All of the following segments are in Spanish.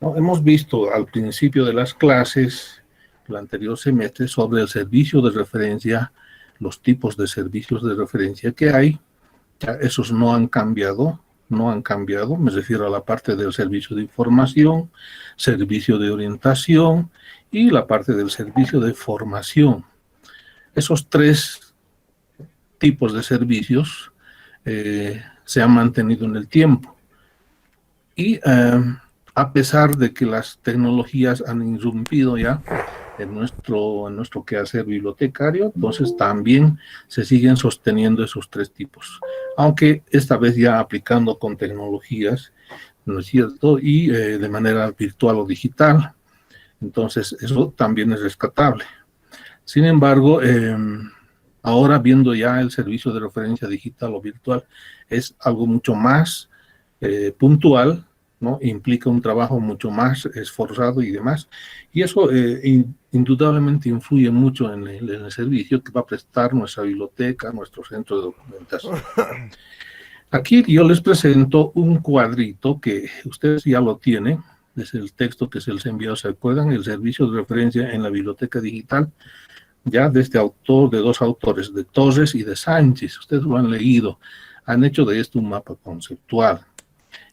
¿no? Hemos visto al principio de las clases, el anterior semestre, sobre el servicio de referencia, los tipos de servicios de referencia que hay. Ya esos no han cambiado, me refiero a la parte del servicio de información, servicio de orientación y la parte del servicio de formación. Esos tres tipos de servicios se han mantenido en el tiempo. Y a pesar de que las tecnologías han irrumpido ya en nuestro quehacer bibliotecario, entonces también se siguen sosteniendo esos tres tipos, aunque esta vez ya aplicando con tecnologías, ¿no es cierto? Y de manera virtual o digital. Entonces, eso también es rescatable. Sin embargo, ahora viendo ya el servicio de referencia digital o virtual, es algo mucho más puntual, ¿no? Implica un trabajo mucho más esforzado y demás, y eso indudablemente influye mucho en el servicio que va a prestar nuestra biblioteca, nuestro centro de documentación. Aquí yo les presento un cuadrito que ustedes ya lo tienen, es el texto que se les envió, ¿se acuerdan? El servicio de referencia en la biblioteca digital, ya de este autor, de dos autores, de Torres y de Sánchez. Ustedes lo han leído, han hecho de esto un mapa conceptual.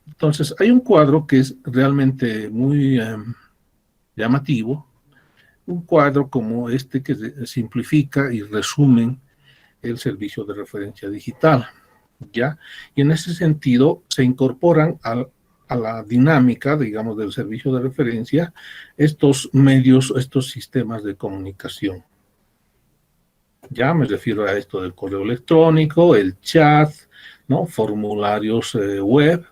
Entonces, hay un cuadro que es realmente muy llamativo, un cuadro como este que simplifica y resume el servicio de referencia digital, ¿ya? Y en ese sentido se incorporan a la dinámica, digamos, del servicio de referencia estos medios, estos sistemas de comunicación. Ya me refiero a esto del correo electrónico, el chat, ¿no? Formularios web,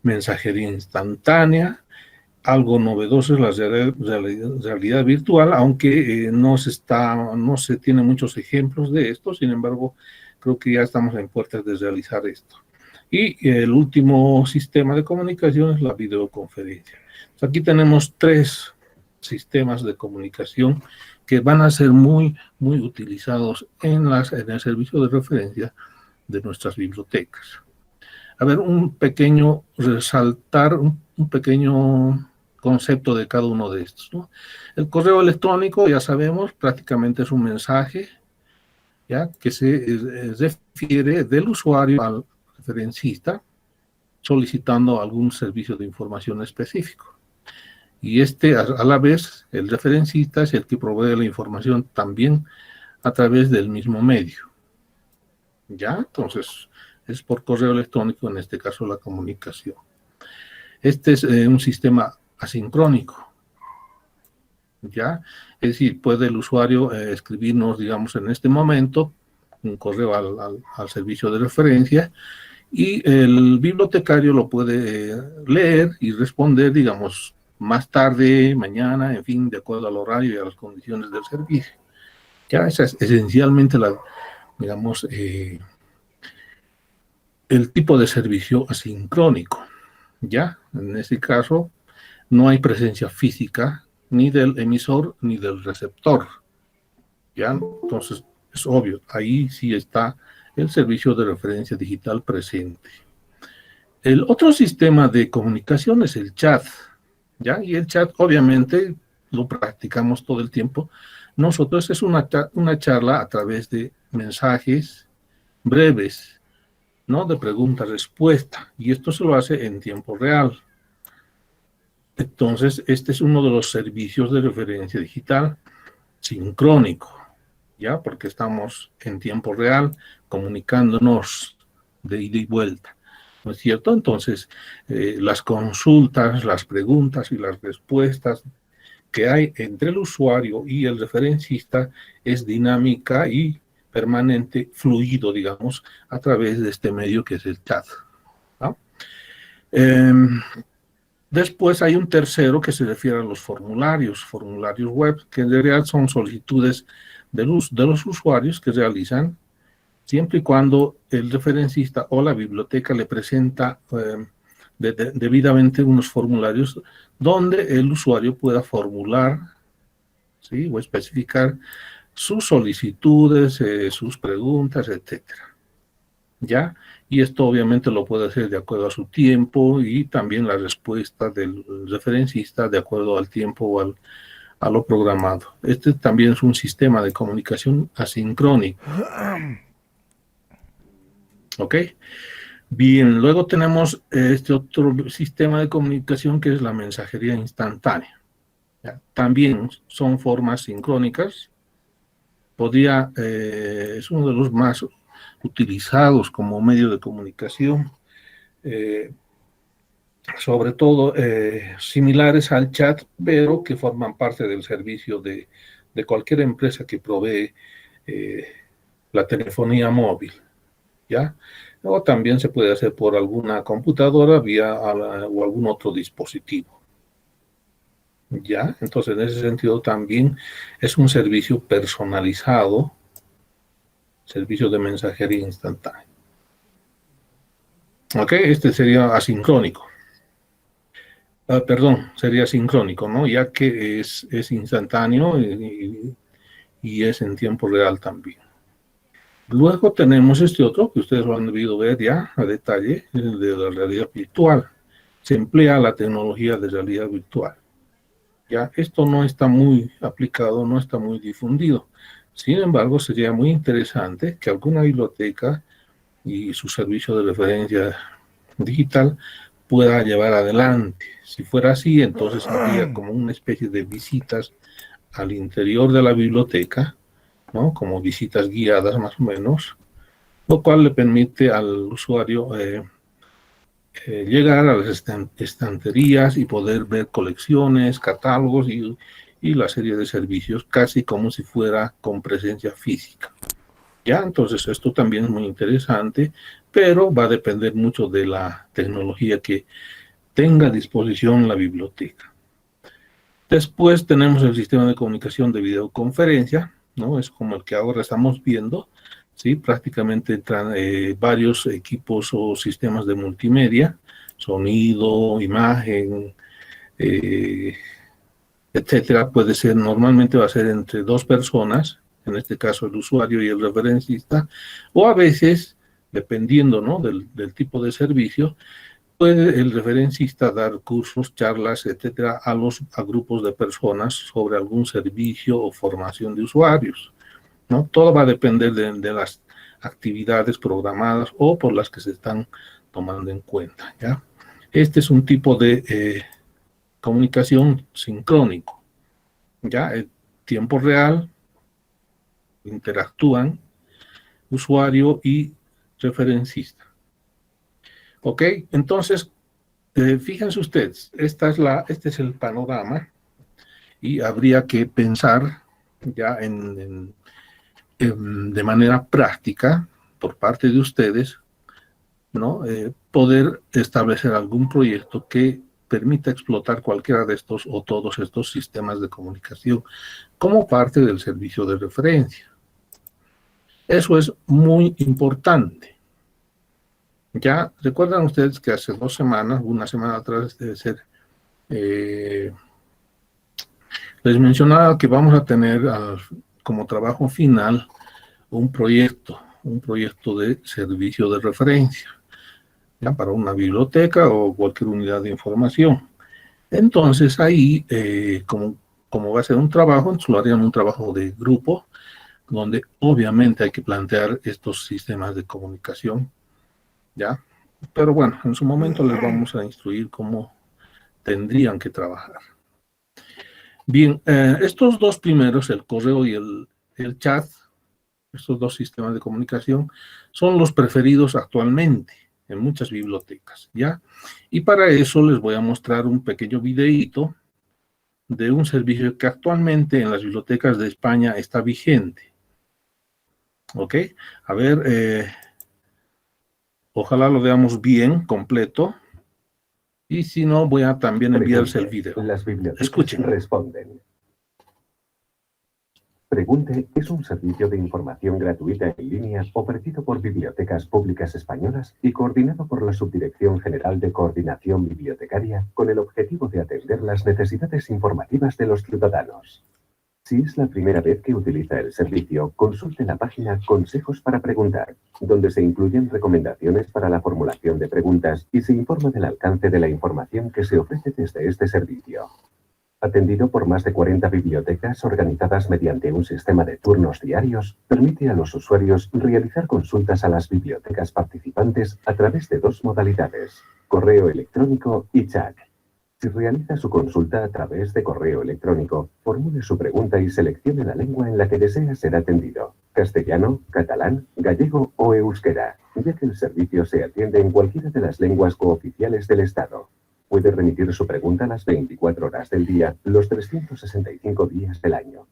mensajería instantánea. Algo novedoso es la realidad virtual, aunque no se tienen muchos ejemplos de esto, sin embargo, creo que ya estamos en puertas de realizar esto. Y el último sistema de comunicación es la videoconferencia. Aquí tenemos tres sistemas de comunicación que van a ser muy utilizados en el servicio de referencia de nuestras bibliotecas. A ver, un pequeño concepto de cada uno de estos, ¿no? El correo electrónico, ya sabemos, prácticamente es un mensaje, ¿ya? Que se refiere del usuario al referencista solicitando algún servicio de información específico. Y a la vez, el referencista es el que provee la información también a través del mismo medio. ¿Ya? Entonces, es por correo electrónico, en este caso la comunicación. Este es un sistema asincrónico, ¿ya? Es decir, puede el usuario escribirnos, digamos, en este momento, un correo al servicio de referencia, y el bibliotecario lo puede leer y responder, digamos, más tarde, mañana, en fin, de acuerdo al horario y a las condiciones del servicio. Ya, esa es esencialmente digamos, el tipo de servicio asincrónico. Ya, en este caso, no hay presencia física ni del emisor ni del receptor. ¿Ya? Entonces, es obvio, ahí sí está el servicio de referencia digital presente. El otro sistema de comunicación es el chat, ¿ya? Y el chat, obviamente, lo practicamos todo el tiempo. Nosotros es una charla a través de mensajes breves, ¿no? De pregunta-respuesta, y esto se lo hace en tiempo real. Entonces, este es uno de los servicios de referencia digital sincrónico, ¿ya? Porque estamos en tiempo real comunicándonos de ida y vuelta, ¿no es cierto? Entonces, las consultas, las preguntas y las respuestas que hay entre el usuario y el referencista es dinámica y permanente, fluido, digamos, a través de este medio que es el chat, ¿no? Después hay un tercero que se refiere a los formularios web, que en realidad son solicitudes de los usuarios que realizan siempre y cuando el referencista o la biblioteca le presenta debidamente unos formularios donde el usuario pueda formular, ¿sí? O especificar sus solicitudes, sus preguntas, etcétera. ¿ya? Y esto obviamente lo puede hacer de acuerdo a su tiempo y también la respuesta del referencista de acuerdo al tiempo o a lo programado. Este también es un sistema de comunicación asincrónico. ¿Ok? Bien, luego tenemos este otro sistema de comunicación que es la mensajería instantánea. ¿Ya? También son formas sincrónicas. Es uno de los más utilizados como medio de comunicación, sobre todo similares al chat, pero que forman parte del servicio de cualquier empresa que provee la telefonía móvil, ¿ya? O también se puede hacer por alguna computadora o algún otro dispositivo, ¿ya? Entonces, en ese sentido también es un servicio personalizado, servicio de mensajería instantánea. ¿Ok? Este sería asincrónico. Perdón, sería sincrónico, ¿no? Ya que es instantáneo y es en tiempo real también. Luego tenemos este otro que ustedes lo han debido ver ya a detalle, el de la realidad virtual. Se emplea la tecnología de realidad virtual. Ya, esto no está muy aplicado, no está muy difundido. Sin embargo, sería muy interesante que alguna biblioteca y su servicio de referencia digital pueda llevar adelante. Si fuera así, entonces habría como una especie de visitas al interior de la biblioteca, ¿no? Como visitas guiadas más o menos, lo cual le permite al usuario llegar a las estanterías y poder ver colecciones, catálogos y la serie de servicios, casi como si fuera con presencia física. ¿Ya? Entonces esto también es muy interesante, pero va a depender mucho de la tecnología que tenga a disposición la biblioteca. Después tenemos el sistema de comunicación de videoconferencia, ¿no? Es como el que ahora estamos viendo, ¿sí? Prácticamente entran varios equipos o sistemas de multimedia, sonido, imagen, etcétera. Puede ser, normalmente va a ser entre dos personas, en este caso el usuario y el referencista, o a veces, dependiendo, ¿no? del tipo de servicio, puede el referencista dar cursos, charlas, etcétera, a grupos de personas sobre algún servicio o formación de usuarios, ¿no? Todo va a depender de las actividades programadas o por las que se están tomando en cuenta, ¿ya? Este es un tipo de comunicación sincrónico, ¿ya? En tiempo real, interactúan usuario y referencista. ¿Ok? Entonces, fíjense ustedes, este es el panorama y habría que pensar ya de manera práctica por parte de ustedes, ¿no? Poder establecer algún proyecto que permita explotar cualquiera de estos o todos estos sistemas de comunicación como parte del servicio de referencia. Eso es muy importante. Ya recuerdan ustedes que hace 2 semanas, una semana atrás debe ser, les mencionaba que vamos a tener como trabajo final un proyecto de servicio de referencia, ya para una biblioteca o cualquier unidad de información. Entonces ahí, como va a ser un trabajo, entonces lo harían un trabajo de grupo, donde obviamente hay que plantear estos sistemas de comunicación, ¿ya? Pero bueno, en su momento les vamos a instruir cómo tendrían que trabajar. Bien, estos dos primeros, el correo y el chat, estos dos sistemas de comunicación, son los preferidos actualmente en muchas bibliotecas, ¿ya? Y para eso les voy a mostrar un pequeño videíto de un servicio que actualmente en las bibliotecas de España está vigente. ¿Ok? A ver, ojalá lo veamos bien, completo. Y si no, voy a también enviarse el video. Las bibliotecas Escuchen. responden. Pregunte es un servicio de información gratuita en línea ofrecido por Bibliotecas Públicas Españolas y coordinado por la Subdirección General de Coordinación Bibliotecaria con el objetivo de atender las necesidades informativas de los ciudadanos. Si es la primera vez que utiliza el servicio, consulte la página Consejos para preguntar, donde se incluyen recomendaciones para la formulación de preguntas y se informa del alcance de la información que se ofrece desde este servicio. Atendido por más de 40 bibliotecas organizadas mediante un sistema de turnos diarios, permite a los usuarios realizar consultas a las bibliotecas participantes a través de dos modalidades: correo electrónico y chat. Si realiza su consulta a través de correo electrónico, formule su pregunta y seleccione la lengua en la que desea ser atendido: castellano, catalán, gallego o euskera, ya que el servicio se atiende en cualquiera de las lenguas cooficiales del Estado. Puede remitir su pregunta a las 24 horas del día, los 365 días del año.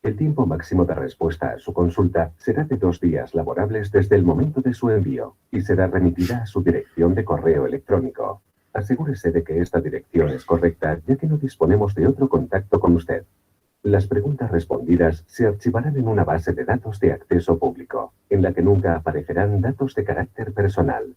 El tiempo máximo de respuesta a su consulta será de 2 días laborables desde el momento de su envío y será remitida a su dirección de correo electrónico. Asegúrese de que esta dirección es correcta, ya que no disponemos de otro contacto con usted. Las preguntas respondidas se archivarán en una base de datos de acceso público, en la que nunca aparecerán datos de carácter personal.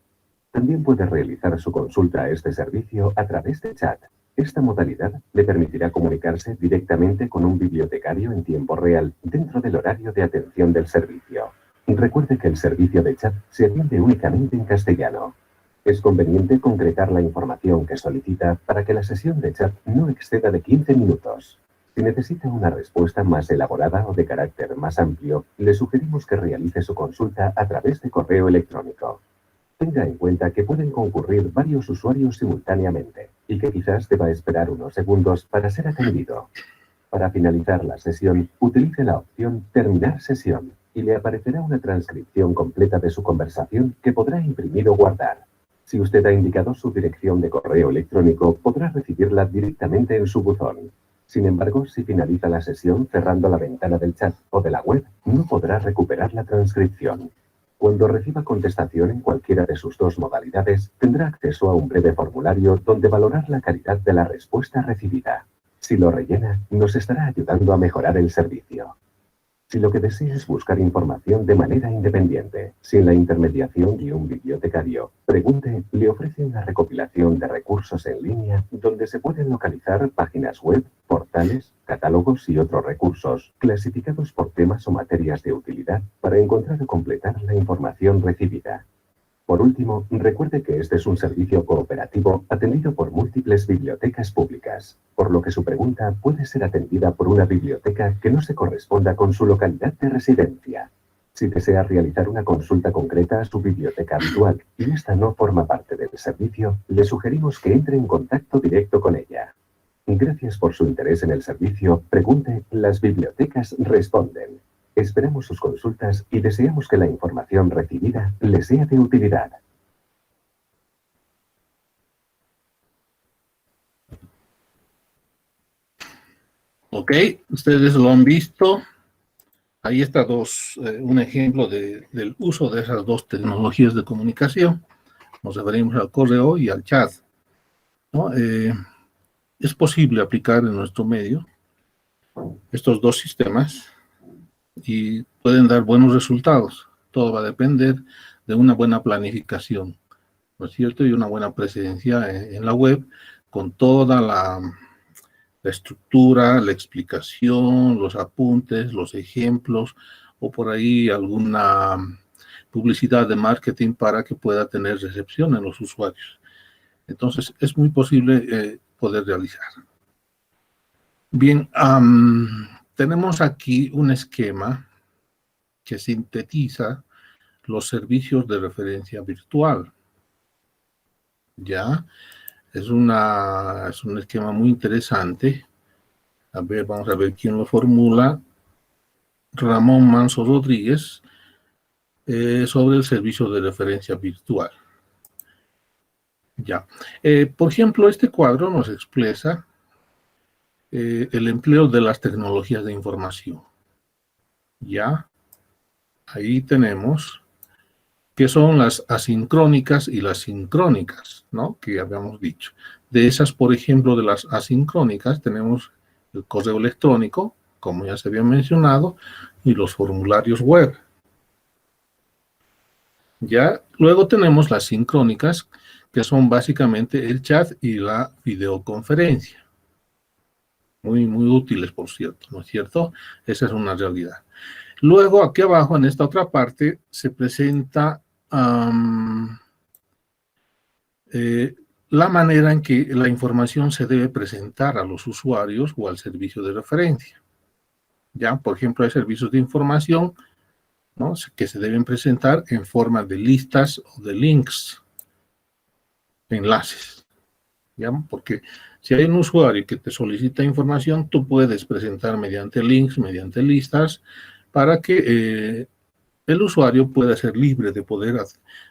También puede realizar su consulta a este servicio a través de chat. Esta modalidad le permitirá comunicarse directamente con un bibliotecario en tiempo real dentro del horario de atención del servicio. Recuerde que el servicio de chat se atiende únicamente en castellano. Es conveniente concretar la información que solicita para que la sesión de chat no exceda de 15 minutos. Si necesita una respuesta más elaborada o de carácter más amplio, le sugerimos que realice su consulta a través de correo electrónico. Tenga en cuenta que pueden concurrir varios usuarios simultáneamente y que quizás deba esperar unos segundos para ser atendido. Para finalizar la sesión, utilice la opción Terminar sesión y le aparecerá una transcripción completa de su conversación que podrá imprimir o guardar. Si usted ha indicado su dirección de correo electrónico, podrá recibirla directamente en su buzón. Sin embargo, si finaliza la sesión cerrando la ventana del chat o de la web, no podrá recuperar la transcripción. Cuando reciba contestación en cualquiera de sus dos modalidades, tendrá acceso a un breve formulario donde valorar la calidad de la respuesta recibida. Si lo rellena, nos estará ayudando a mejorar el servicio. Si lo que desea es buscar información de manera independiente, sin la intermediación de un bibliotecario, Pregunte le ofrece una recopilación de recursos en línea donde se pueden localizar páginas web, portales, catálogos y otros recursos clasificados por temas o materias de utilidad para encontrar o completar la información recibida. Por último, recuerde que este es un servicio cooperativo atendido por múltiples bibliotecas públicas, por lo que su pregunta puede ser atendida por una biblioteca que no se corresponda con su localidad de residencia. Si desea realizar una consulta concreta a su biblioteca habitual y esta no forma parte del servicio, le sugerimos que entre en contacto directo con ella. Gracias por su interés en el servicio. Pregunte, las bibliotecas responden. Esperamos sus consultas y deseamos que la información recibida le sea de utilidad. Ok, ustedes lo han visto. Ahí está un ejemplo del uso de esas dos tecnologías de comunicación. Nos referimos al correo y al chat, ¿no? Es posible aplicar en nuestro medio estos dos sistemas y pueden dar buenos resultados. Todo va a depender de una buena planificación, ¿no es cierto? Y una buena presencia en la web con toda la estructura, la explicación, los apuntes, los ejemplos o por ahí alguna publicidad de marketing para que pueda tener recepción en los usuarios. Entonces, es muy posible poder realizar. Bien, tenemos aquí un esquema que sintetiza los servicios de referencia virtual. ¿Ya? Es un esquema muy interesante. A ver, vamos a ver quién lo formula. Ramón Manso Rodríguez, sobre el servicio de referencia virtual. Ya. Por ejemplo, este cuadro nos expresa el empleo de las tecnologías de información. Ya. Ahí tenemos que son las asincrónicas y las sincrónicas, ¿no? Que habíamos dicho. De esas, por ejemplo, de las asincrónicas, tenemos el correo electrónico, como ya se había mencionado, y los formularios web. Ya, luego tenemos las sincrónicas, que son básicamente el chat y la videoconferencia. muy útiles, por cierto, ¿no es cierto? Esa es una realidad. Luego, aquí abajo, en esta otra parte, se presenta la manera en que la información se debe presentar a los usuarios o al servicio de referencia. Ya, por ejemplo, hay servicios de información, ¿no?, que se deben presentar en forma de listas o de links, enlaces. ¿Ya? Porque si hay un usuario que te solicita información, tú puedes presentar mediante links, mediante listas, para que el usuario pueda ser libre de poder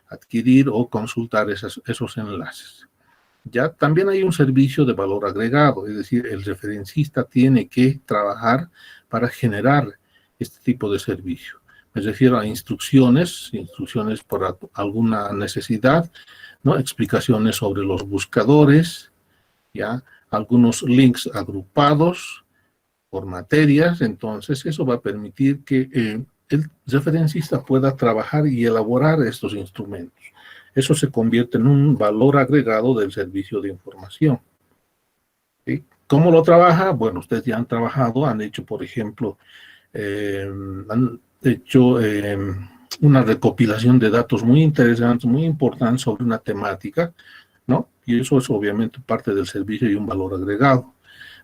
adquirir o consultar esos enlaces. Ya también hay un servicio de valor agregado, es decir, el referencista tiene que trabajar para generar este tipo de servicio. Me refiero a instrucciones por alguna necesidad, ¿no?, explicaciones sobre los buscadores, ya, algunos links agrupados por materias. Entonces eso va a permitir que el referencista pueda trabajar y elaborar estos instrumentos. Eso se convierte en un valor agregado del servicio de información. ¿Sí? ¿Cómo lo trabaja? Bueno, ustedes ya han trabajado, han hecho, por ejemplo, una recopilación de datos muy interesantes, muy importantes sobre una temática, ¿no? Y eso es obviamente parte del servicio y un valor agregado.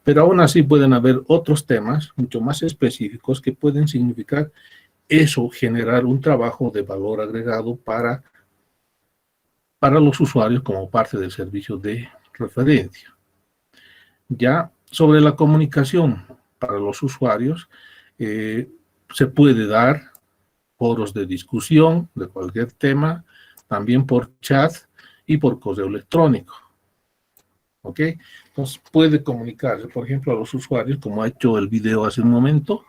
Pero aún así pueden haber otros temas mucho más específicos que pueden significar eso, generar un trabajo de valor agregado para los usuarios como parte del servicio de referencia. Ya sobre la comunicación para los usuarios, se puede dar foros de discusión de cualquier tema, también por chat y por correo electrónico. ¿Ok? Entonces puede comunicarse, por ejemplo, a los usuarios, como ha hecho el video hace un momento.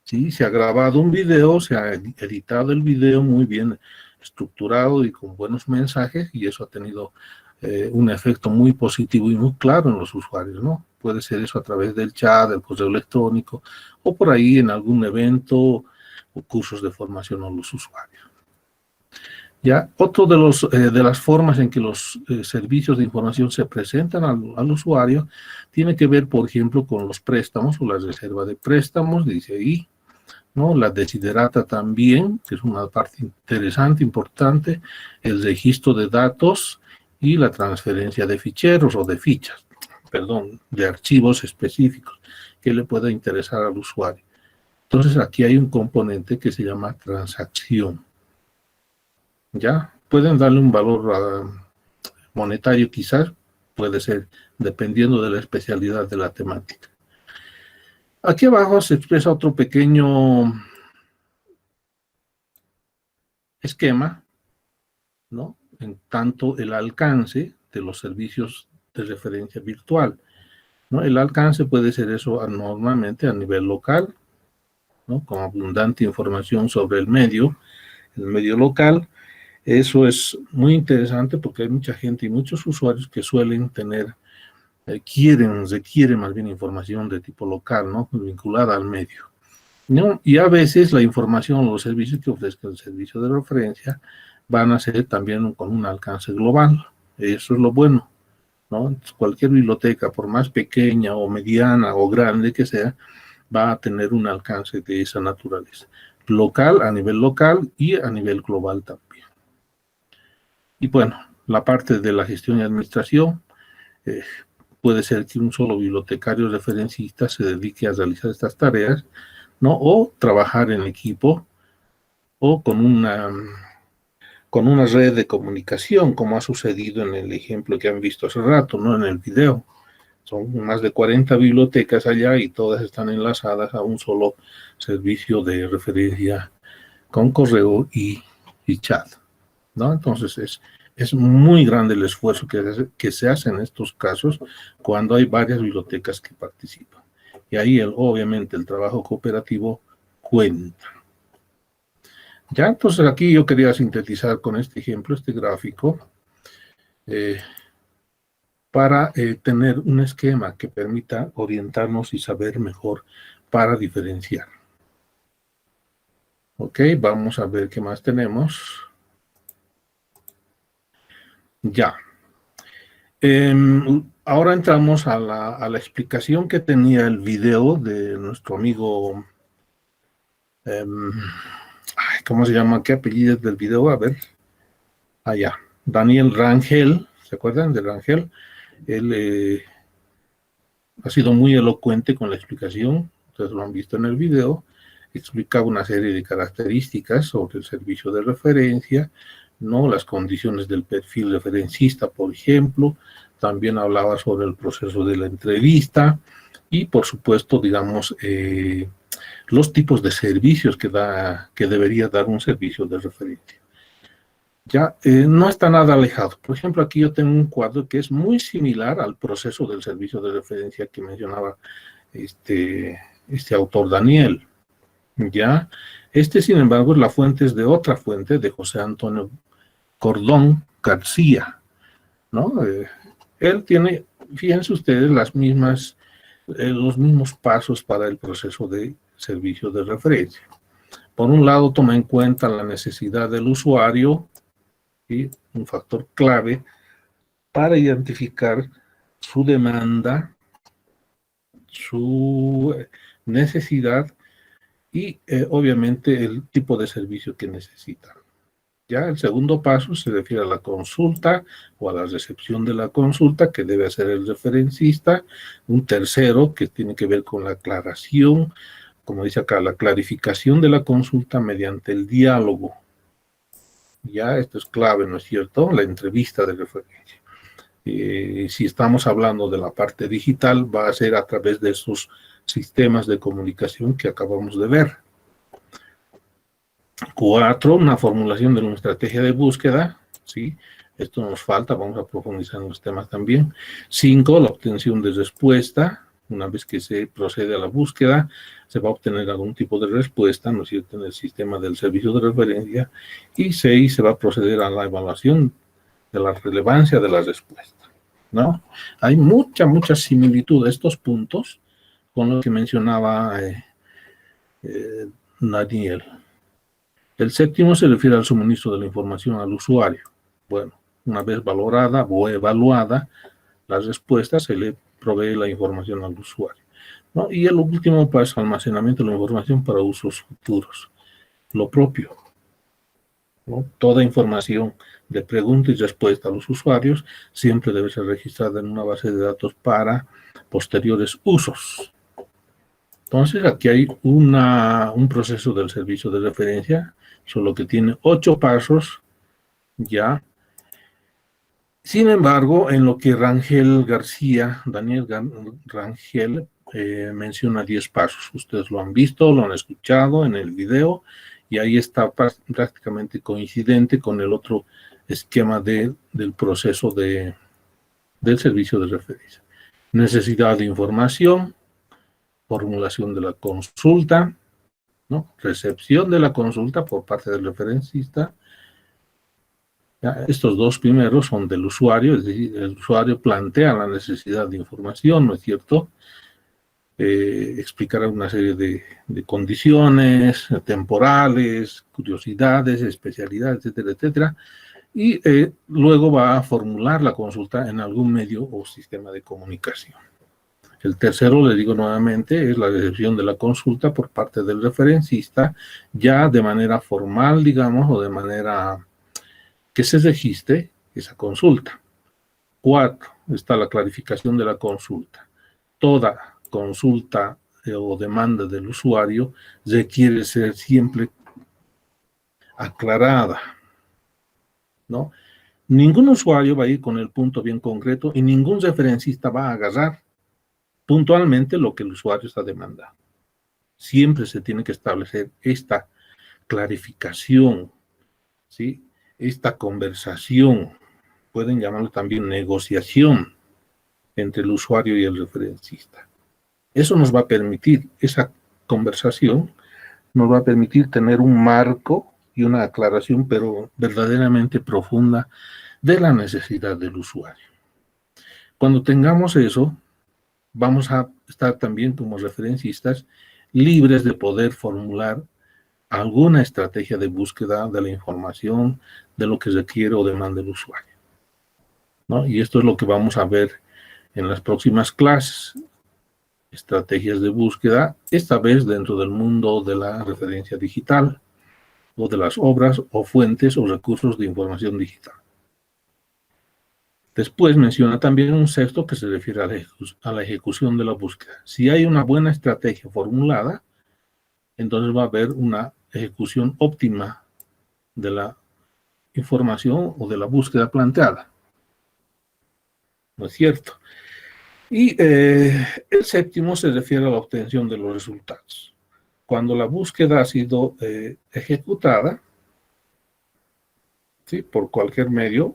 ¿Sí? Se ha grabado un video, se ha editado el video muy bien estructurado y con buenos mensajes, y eso ha tenido un efecto muy positivo y muy claro en los usuarios, ¿no? Puede ser eso a través del chat, del correo electrónico, o por ahí en algún evento o cursos de formación a los usuarios. Ya, otro de las formas en que los servicios de información se presentan al usuario tiene que ver, por ejemplo, con los préstamos o la reserva de préstamos, dice ahí, ¿no? La desiderata también, que es una parte interesante, importante, el registro de datos y la transferencia de ficheros o de fichas, perdón, de archivos específicos que le pueda interesar al usuario. Entonces aquí hay un componente que se llama transacción. ¿Ya? Pueden darle un valor monetario quizás, puede ser, dependiendo de la especialidad de la temática. Aquí abajo se expresa otro pequeño esquema, ¿no?, en tanto el alcance de los servicios de referencia virtual, ¿no? El alcance puede ser eso normalmente a nivel local, ¿no?, con abundante información sobre el medio local. Eso es muy interesante porque hay mucha gente y muchos usuarios que suelen tener, requieren más bien información de tipo local, ¿no?, vinculada al medio, ¿no? Y a veces la información o los servicios que ofrezca el servicio de referencia van a ser también con un alcance global. Eso es lo bueno, ¿no? Entonces, cualquier biblioteca, por más pequeña o mediana o grande que sea, va a tener un alcance de esa naturaleza. Local, a nivel local y a nivel global también. Y bueno, la parte de la gestión y administración, puede ser que un solo bibliotecario referencista se dedique a realizar estas tareas, ¿no? O trabajar en equipo o con una red de comunicación, como ha sucedido en el ejemplo que han visto hace rato, ¿no?, en el video. Son más de 40 bibliotecas allá y todas están enlazadas a un solo servicio de referencia con correo y chat, ¿no? Entonces es muy grande el esfuerzo que se hace en estos casos cuando hay varias bibliotecas que participan. Y ahí obviamente el trabajo cooperativo cuenta. Ya, entonces aquí yo quería sintetizar con este ejemplo, este gráfico, para tener un esquema que permita orientarnos y saber mejor para diferenciar. Ok, vamos a ver qué más tenemos. Ya. Ahora entramos a la explicación que tenía el video de nuestro amigo, ¿cómo se llama? ¿Qué apellido es del video? A ver, allá, Daniel Rangel, ¿se acuerdan de Rangel? Él ha sido muy elocuente con la explicación, ustedes lo han visto en el video, explicaba una serie de características sobre el servicio de referencia, ¿no? Las condiciones del perfil referencista, por ejemplo, también hablaba sobre el proceso de la entrevista y, por supuesto, digamos, los tipos de servicios que debería dar un servicio de referencia. Ya no está nada alejado. Por ejemplo, aquí yo tengo un cuadro que es muy similar al proceso del servicio de referencia que mencionaba este autor Daniel. Ya, sin embargo, la fuente es de otra fuente, de José Antonio Cordón García, ¿no? Él tiene, fíjense ustedes, los mismos pasos para el proceso de servicio de referencia. Por un lado, toma en cuenta la necesidad del usuario, y un factor clave para identificar su demanda, su necesidad y obviamente el tipo de servicio que necesitan. Ya el segundo paso se refiere a la consulta o a la recepción de la consulta que debe hacer el referencista. Un tercero que tiene que ver con la aclaración, como dice acá, la clarificación de la consulta mediante el diálogo. Ya esto es clave, ¿no es cierto? La entrevista de referencia. Si estamos hablando de la parte digital, va a ser a través de esos sistemas de comunicación que acabamos de ver. 4, una formulación de una estrategia de búsqueda, ¿sí? Esto nos falta, vamos a profundizar en los temas también. 5, la obtención de respuesta. Una vez que se procede a la búsqueda, se va a obtener algún tipo de respuesta, ¿no es cierto?, en el sistema del servicio de referencia. Y 6, se va a proceder a la evaluación de la relevancia de la respuesta, ¿no? Hay mucha similitud de estos puntos con lo que mencionaba Daniel. El séptimo se refiere al suministro de la información al usuario. Bueno, una vez valorada o evaluada la respuesta, se le provee la información al usuario, ¿no? Y el último paso, almacenamiento de la información para usos futuros. Lo propio, ¿no? Toda información de pregunta y respuesta a los usuarios siempre debe ser registrada en una base de datos para posteriores usos. Entonces, aquí hay un proceso del servicio de referencia, solo que tiene 8 pasos, ya. Sin embargo, en lo que Rangel García, Daniel Rangel, menciona 10 pasos. Ustedes lo han visto, lo han escuchado en el video, y ahí está prácticamente coincidente con el otro esquema del proceso del servicio de referencia. Necesidad de información, formulación de la consulta, ¿no? Recepción de la consulta por parte del referencista. Ya, estos dos primeros son del usuario, es decir, el usuario plantea la necesidad de información, ¿no es cierto? Explicará una serie de condiciones temporales, curiosidades, especialidades, etcétera, etcétera. Y luego va a formular la consulta en algún medio o sistema de comunicación. El tercero, le digo nuevamente, es la recepción de la consulta por parte del referencista, ya de manera formal, digamos, o de manera que se registre esa consulta. 4, está la clarificación de la consulta. Toda consulta o demanda del usuario requiere ser siempre aclarada, ¿no? Ningún usuario va a ir con el punto bien concreto y ningún referencista va a agarrar puntualmente lo que el usuario está demandando. Siempre se tiene que establecer esta clarificación, ¿sí? Esta conversación, pueden llamarlo también negociación entre el usuario y el referencista. Eso nos va a permitir, esa conversación nos va a permitir tener un marco y una aclaración, pero verdaderamente profunda, de la necesidad del usuario. Cuando tengamos eso, vamos a estar también como referencistas libres de poder formular alguna estrategia de búsqueda de la información, de lo que requiere o demanda el usuario. ¿no? Y esto es lo que vamos a ver en las próximas clases. Estrategias de búsqueda, esta vez dentro del mundo de la referencia digital, o de las obras o fuentes o recursos de información digital. Después menciona también un sexto que se refiere a la ejecución de la búsqueda. Si hay una buena estrategia formulada, entonces va a haber una ejecución óptima de la información o de la búsqueda planteada. ¿No es cierto? Y el séptimo se refiere a la obtención de los resultados. Cuando la búsqueda ha sido ejecutada, ¿sí?, por cualquier medio,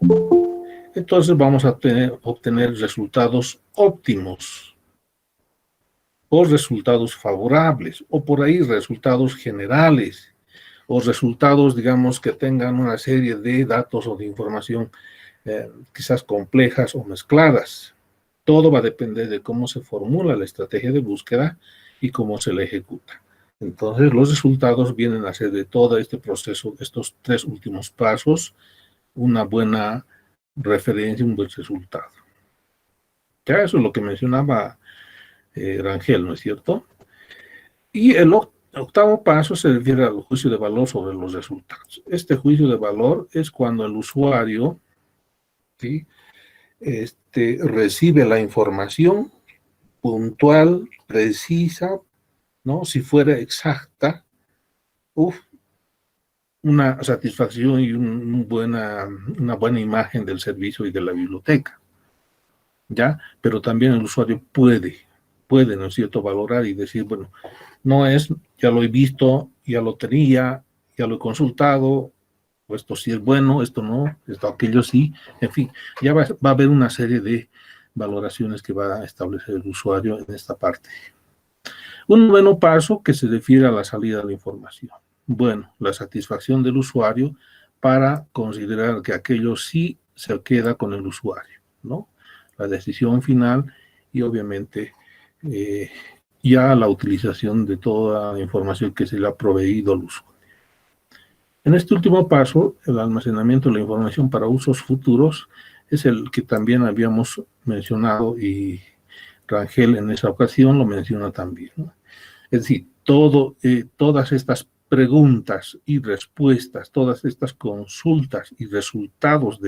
entonces vamos a obtener resultados óptimos, o resultados favorables, o por ahí resultados generales, o resultados, digamos, que tengan una serie de datos o de información quizás complejas o mezcladas. Todo va a depender de cómo se formula la estrategia de búsqueda y cómo se la ejecuta. Entonces, los resultados vienen a ser de todo este proceso, estos tres últimos pasos, una buena referencia, un buen resultado. Ya eso es lo que mencionaba Rangel, ¿no es cierto? Y el octavo paso se refiere al juicio de valor sobre los resultados. Este juicio de valor es cuando el usuario, ¿sí?, recibe la información puntual, precisa, ¿no? Si fuera exacta, una satisfacción y una buena imagen del servicio y de la biblioteca, ¿ya? Pero también el usuario puede, ¿no es cierto?, valorar y decir, bueno, no es, ya lo he visto, ya lo tenía, ya lo he consultado, o esto sí es bueno, esto no, esto aquello sí, en fin, ya va a haber una serie de valoraciones que va a establecer el usuario en esta parte. Un noveno paso que se refiere a la salida de la información. Bueno, la satisfacción del usuario para considerar que aquello sí se queda con el usuario, ¿no? La decisión final y obviamente ya la utilización de toda la información que se le ha proveído al usuario. En este último paso, el almacenamiento de la información para usos futuros es el que también habíamos mencionado y Rangel en esa ocasión lo menciona también, ¿no? Es decir, todas estas preguntas y respuestas, todas estas consultas y resultados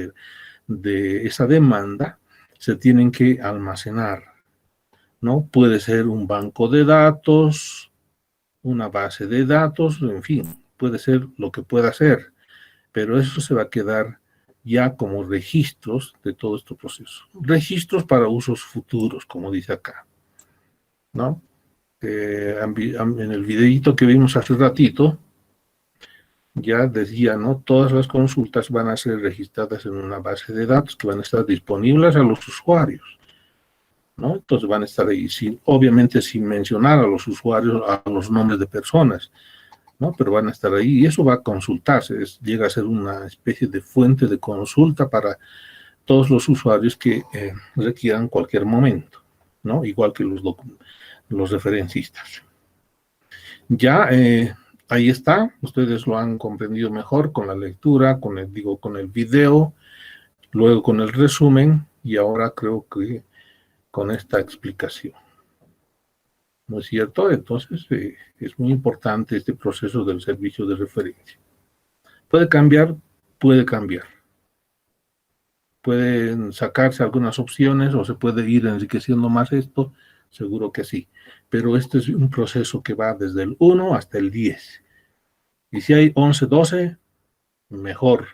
de esa demanda se tienen que almacenar, ¿no? Puede ser un banco de datos, una base de datos, en fin, puede ser lo que pueda ser, pero eso se va a quedar ya como registros de todo este proceso. Registros para usos futuros, como dice acá, ¿no? En el videíto que vimos hace ratito, ya decía, ¿no? Todas las consultas van a ser registradas en una base de datos que van a estar disponibles a los usuarios, ¿no? Entonces van a estar ahí, obviamente sin mencionar a los usuarios, a los nombres de personas, ¿no? Pero van a estar ahí y eso va a consultarse, llega a ser una especie de fuente de consulta para todos los usuarios que requieran cualquier momento, ¿no? Igual que los referencistas. Ya ahí está, ustedes lo han comprendido mejor con la lectura, con el video, luego con el resumen y ahora creo que con esta explicación. ¿No es cierto? Entonces, es muy importante este proceso del servicio de referencia. ¿Puede cambiar? Puede cambiar. ¿Pueden sacarse algunas opciones o se puede ir enriqueciendo más esto? Seguro que sí. Pero este es un proceso que va desde el 1 hasta el 10. Y si hay 11, 12, mejor.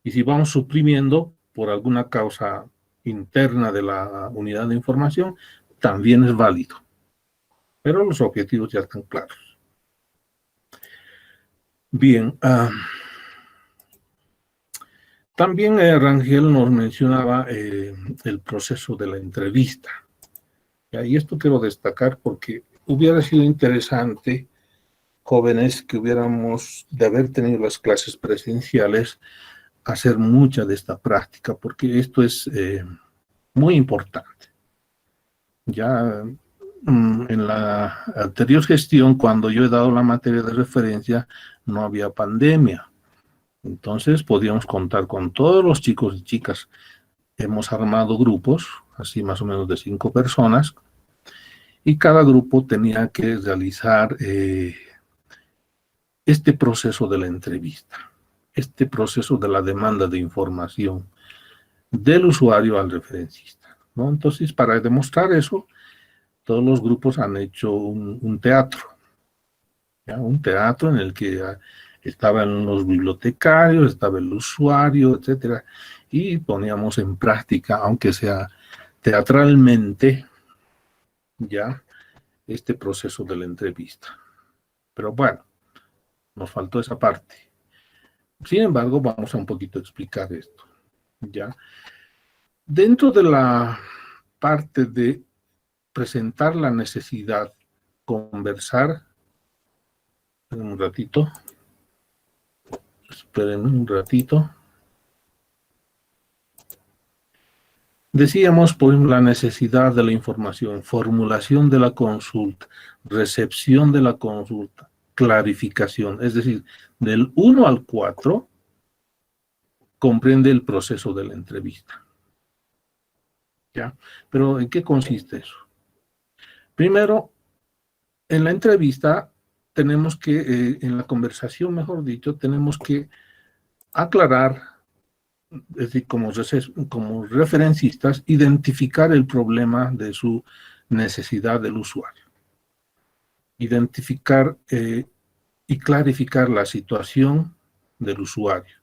Y si vamos suprimiendo por alguna causa interna de la unidad de información, también es válido. Pero los objetivos ya están claros. Bien. También Rangel nos mencionaba el proceso de la entrevista. Y esto quiero destacar porque hubiera sido interesante, jóvenes, que hubiéramos, de haber tenido las clases presenciales, hacer mucha de esta práctica, porque esto es muy importante. Ya en la anterior gestión, cuando yo he dado la materia de referencia, no había pandemia. Entonces podíamos contar con todos los chicos y chicas hemos armado grupos, así más o menos de 5 personas, y cada grupo tenía que realizar este proceso de la entrevista, este proceso de la demanda de información del usuario al referencista, ¿no? Entonces, para demostrar eso, todos los grupos han hecho un teatro, ¿ya? Un teatro en el que estaban los bibliotecarios, estaba el usuario, etcétera, y poníamos en práctica, aunque sea teatralmente, ya este proceso de la entrevista. Pero bueno, nos faltó esa parte. Sin embargo, vamos a un poquito explicar esto, ¿ya? Dentro de la parte de presentar la necesidad, conversar, un ratito, esperen un ratito. Decíamos, por ejemplo, la necesidad de la información, formulación de la consulta, recepción de la consulta, clarificación, es decir, del 1 al 4 comprende el proceso de la entrevista. ¿Ya? Pero ¿en qué consiste eso? Primero, en la entrevista tenemos que, en la conversación, mejor dicho, tenemos que aclarar, es decir, como referencistas, identificar el problema de su necesidad del usuario. Identificar y clarificar la situación del usuario.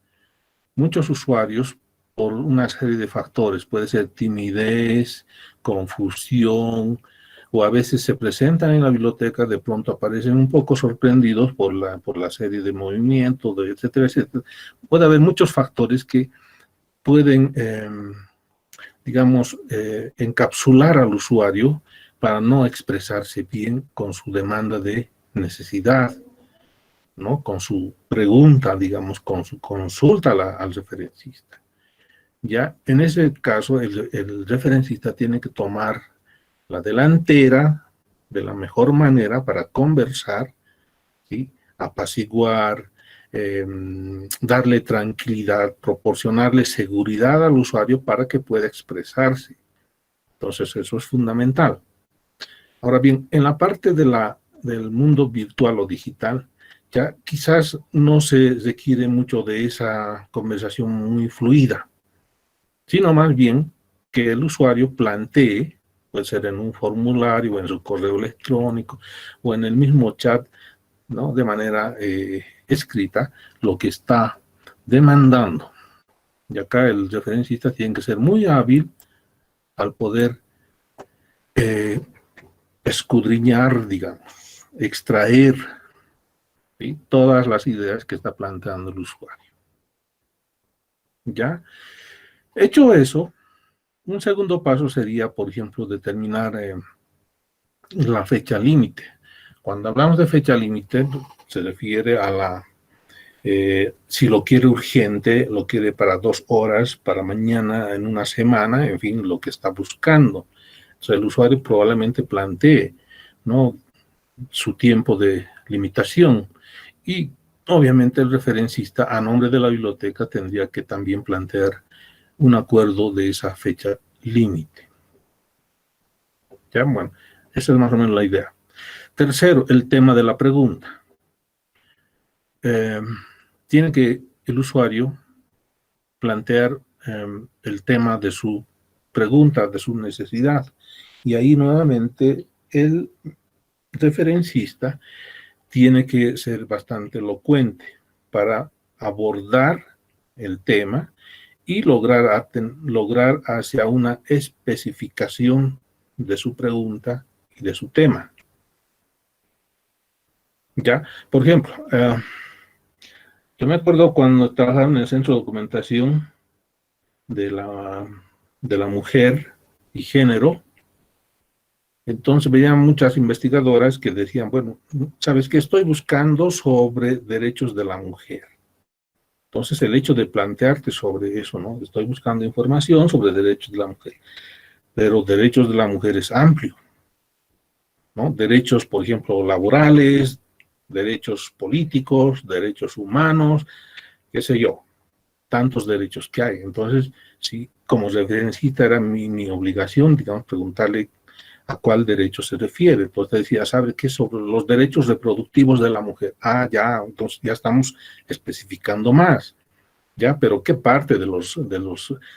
Muchos usuarios, por una serie de factores, puede ser timidez, confusión, o a veces se presentan en la biblioteca, de pronto aparecen un poco sorprendidos por la serie de movimientos, etcétera, etcétera. Puede haber muchos factores que pueden, digamos, encapsular al usuario para no expresarse bien con su demanda de necesidad, ¿no? Con su pregunta, digamos, con su consulta al referencista. Ya, en ese caso, el referencista tiene que tomar la delantera de la mejor manera para conversar, ¿sí? Apaciguar, darle tranquilidad, proporcionarle seguridad al usuario para que pueda expresarse. Entonces, eso es fundamental. Ahora bien, en la parte del mundo virtual o digital, ya quizás no se requiere mucho de esa conversación muy fluida, sino más bien que el usuario plantee, puede ser en un formulario, en su correo electrónico, o en el mismo chat, ¿no? De manera escrita, lo que está demandando. Y acá el referencista tiene que ser muy hábil al poder escudriñar, digamos, extraer, ¿sí? Todas las ideas que está planteando el usuario. ¿Ya? Hecho eso, un segundo paso sería, por ejemplo, determinar la fecha límite. Cuando hablamos de fecha límite, se refiere a si lo quiere urgente, lo quiere para 2 horas, para mañana, en una semana, en fin, lo que está buscando. Entonces, el usuario probablemente plantee, ¿no?, su tiempo de limitación. Y, obviamente, el referencista, a nombre de la biblioteca, tendría que también plantear un acuerdo de esa fecha límite. ¿Ya? Bueno, esa es más o menos la idea. Tercero, el tema de la pregunta. Tiene que el usuario plantear el tema de su pregunta, de su necesidad. Y ahí nuevamente el referencista tiene que ser bastante elocuente para abordar el tema y lograr hacia una especificación de su pregunta y de su tema. ¿Ya? Por ejemplo, yo me acuerdo cuando trabajaba en el centro de documentación de la mujer y género, entonces veían muchas investigadoras que decían, bueno, ¿sabes qué? Estoy buscando sobre derechos de la mujer. Entonces el hecho de plantearte sobre eso, ¿no? Estoy buscando información sobre derechos de la mujer. Pero derechos de la mujer es amplio, ¿no? Derechos, por ejemplo, laborales, derechos políticos, derechos humanos, qué sé yo, tantos derechos que hay. Entonces, si como referencista era mi obligación, digamos, preguntarle a cuál derecho se refiere. Entonces decía, ¿sabe qué? Sobre los derechos reproductivos de la mujer. Ah, ya, entonces ya estamos especificando más. ¿Ya? Pero ¿qué parte de los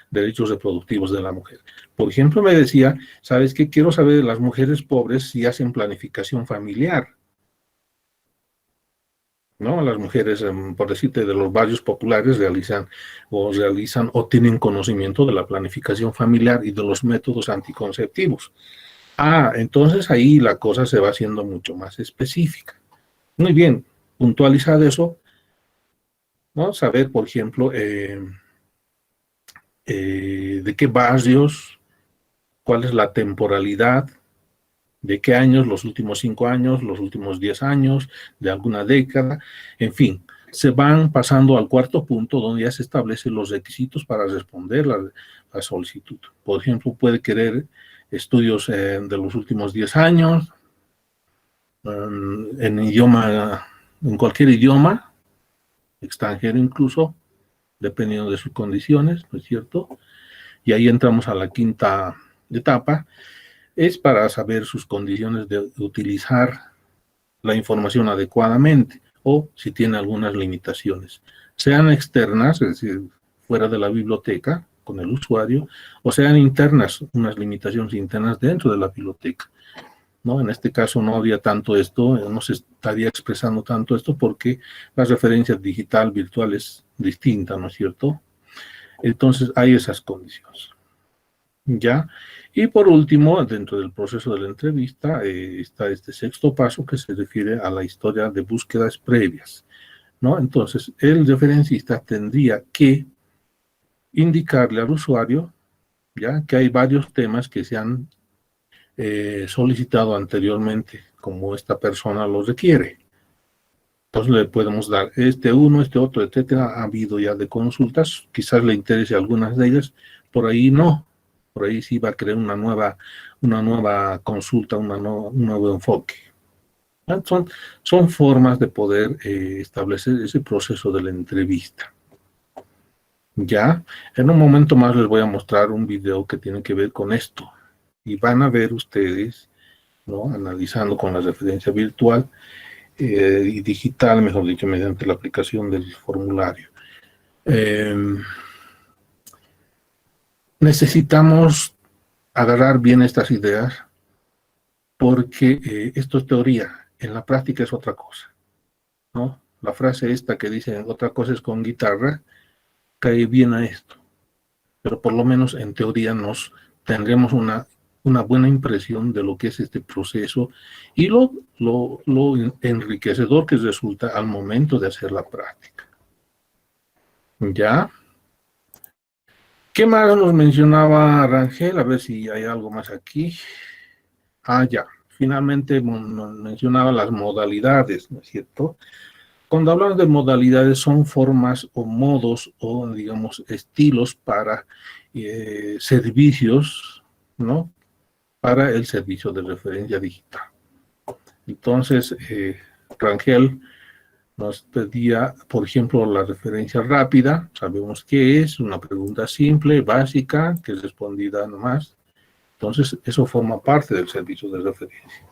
derechos reproductivos de la mujer? Por ejemplo, me decía, ¿sabes qué? Quiero saber de las mujeres pobres si hacen planificación familiar, ¿no? Las mujeres, por decirte, de los barrios populares realizan o tienen conocimiento de la planificación familiar y de los métodos anticonceptivos. Ah, entonces ahí la cosa se va haciendo mucho más específica. Muy bien, puntualizar eso, ¿no? Saber, por ejemplo, de qué barrios, cuál es la temporalidad, de qué años, los últimos 5 años, los últimos 10 años, de alguna década, en fin, se van pasando al cuarto punto donde ya se establecen los requisitos para responder la solicitud. Por ejemplo, puede querer estudios de los últimos 10 años, en cualquier idioma, extranjero incluso, dependiendo de sus condiciones, ¿no es cierto? Y ahí entramos a la quinta etapa, es para saber sus condiciones de utilizar la información adecuadamente o si tiene algunas limitaciones, sean externas, es decir, fuera de la biblioteca con el usuario, o sean internas, unas limitaciones internas dentro de la biblioteca, ¿no? En este caso no había tanto esto, no se estaría expresando tanto esto porque la referencia digital virtual es distinta, ¿no es cierto? Entonces hay esas condiciones. ¿Ya? Y por último, dentro del proceso de la entrevista, está este sexto paso que se refiere a la historia de búsquedas previas, ¿no? Entonces, el referencista tendría que indicarle al usuario, ¿ya? Que hay varios temas que se han solicitado anteriormente, como esta persona lo requiere. Entonces le podemos dar este uno, este otro, etcétera. Ha habido ya de consultas, quizás le interese algunas de ellas, por ahí no. Por ahí sí va a crear una nueva consulta, un nuevo enfoque. Son formas de poder establecer ese proceso de la entrevista. Ya, en un momento más les voy a mostrar un video que tiene que ver con esto. Y van a ver ustedes, ¿no? Analizando con la referencia virtual y digital, mejor dicho, mediante la aplicación del formulario. Necesitamos agarrar bien estas ideas porque esto es teoría, en la práctica es otra cosa, ¿no? La frase esta que dice otra cosa es con guitarra, cae bien a esto, pero por lo menos en teoría tendremos una buena impresión de lo que es este proceso y lo enriquecedor que resulta al momento de hacer la práctica. ¿Ya? ¿Qué más nos mencionaba Rangel? A ver si hay algo más aquí. Ah, ya. Finalmente nos mencionaba las modalidades, ¿no es cierto? Cuando hablamos de modalidades son formas o modos o, digamos, estilos para servicios, ¿no? Para el servicio de referencia digital. Entonces, Rangel nos pedía, por ejemplo, la referencia rápida. Sabemos qué es, una pregunta simple, básica, que es respondida nomás. Entonces, eso forma parte del servicio de referencia.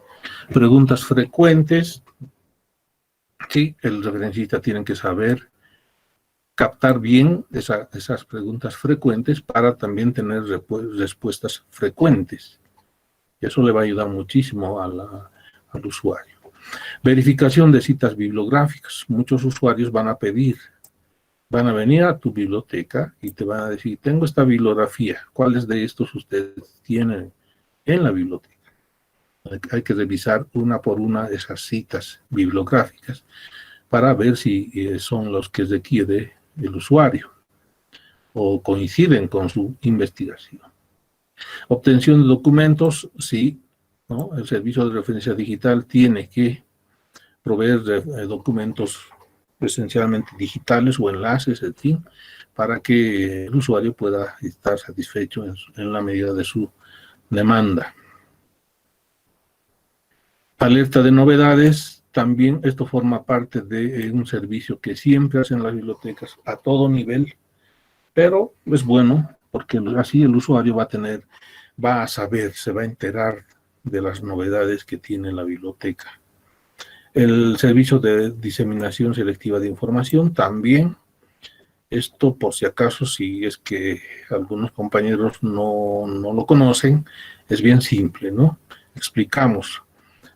Preguntas frecuentes. Sí, el referencista tiene que saber captar bien esas preguntas frecuentes para también tener respuestas frecuentes. Y eso le va a ayudar muchísimo al usuario. Verificación de citas bibliográficas. Muchos usuarios van a venir a tu biblioteca y te van a decir, tengo esta bibliografía, ¿cuáles de estos ustedes tienen en la biblioteca? Hay que revisar una por una esas citas bibliográficas para ver si son los que requiere el usuario o coinciden con su investigación. Obtención de documentos, sí, ¿no? El servicio de referencia digital tiene que proveer documentos esencialmente digitales o enlaces, en fin, para que el usuario pueda estar satisfecho en la medida de su demanda. Alerta de novedades, también esto forma parte de un servicio que siempre hacen las bibliotecas a todo nivel, pero es bueno porque así el usuario va a saber, se va a enterar de las novedades que tiene la biblioteca. El servicio de diseminación selectiva de información también. Esto, por si acaso, si es que algunos compañeros no lo conocen, es bien simple, ¿no? Explicamos.